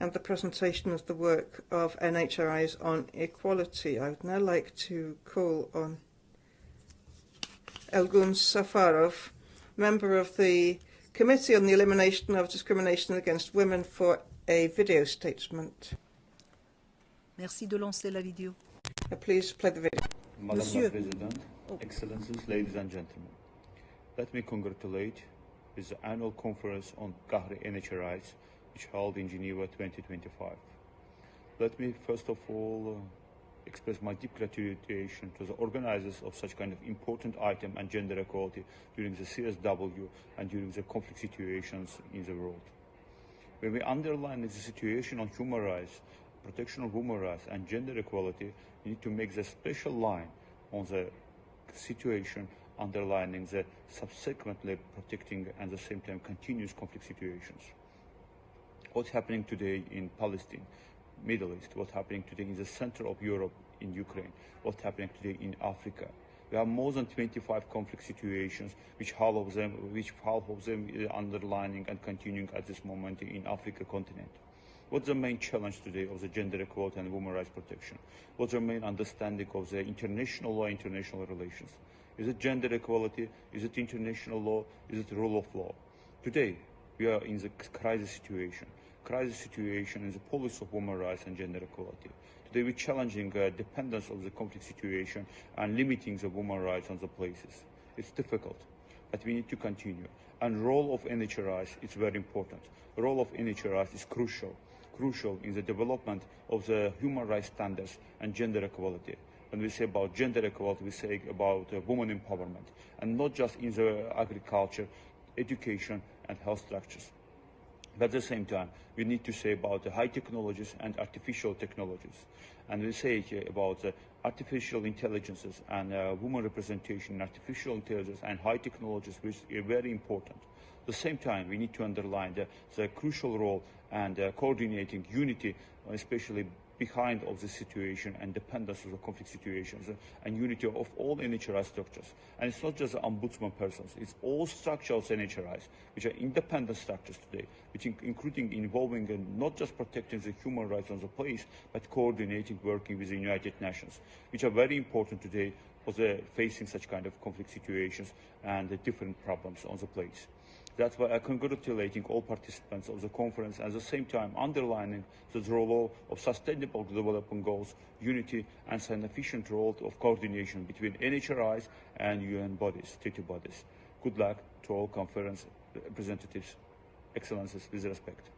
and the presentation of the work of NHRIs on equality. I would now like to call on Elgun Safarov, member of the Committee on the Elimination of Discrimination Against Women, for a video statement. Merci de lancer la vidéo. Please play the video. Madam President, Excellencies, ladies and gentlemen, let me congratulate with the annual conference on Qahri NHRIs, which held in Geneva 2025. Let me first of all express my deep gratitude to the organizers of such kind of important item and gender equality during the CSW and during the conflict situations in the world. When we underline the situation on human rights, protection of human rights and gender equality, we need to make the special line on the situation underlining the subsequently protecting and at the same time continuous conflict situations. What's happening today in Palestine, Middle East, what's happening today in the center of Europe, in Ukraine, what's happening today in Africa. We have more than 25 conflict situations, which half of them is underlining and continuing at this moment in Africa continent. What's the main challenge today of the gender equality and women's rights protection? What's the main understanding of the international law, international relations? Is it gender equality? Is it international law? Is it rule of law? Today, we are in the crisis situation. Crisis situation is the policy of women's rights and gender equality. Today, we're challenging dependence of the conflict situation and limiting the women's rights on the places. It's difficult, but we need to continue. And role of NHRIs is very important. The role of NHRIs is crucial in the development of the human rights standards and gender equality. When we say about gender equality, we say about women empowerment, and not just in the agriculture, education and health structures. But at the same time, we need to say about the high technologies and artificial technologies. And we say about artificial intelligences and women representation in artificial intelligence and high technologies, which are very important. At the same time, we need to underline the crucial role and coordinating unity, especially behind of the situation and dependence of the conflict situations and unity of all NHRI structures. And it's not just the ombudsman persons, it's all structures NHRIs, which are independent structures today, which including involving not just protecting the human rights on the place, but coordinating, working with the United Nations, which are very important today for facing such kind of conflict situations and the different problems on the place. That's why I'm congratulating all participants of the conference and at the same time underlining the role of sustainable development goals, unity and an efficient role of coordination between NHRIs and UN bodies, treaty bodies. Good luck to all conference representatives. Excellencies, with respect.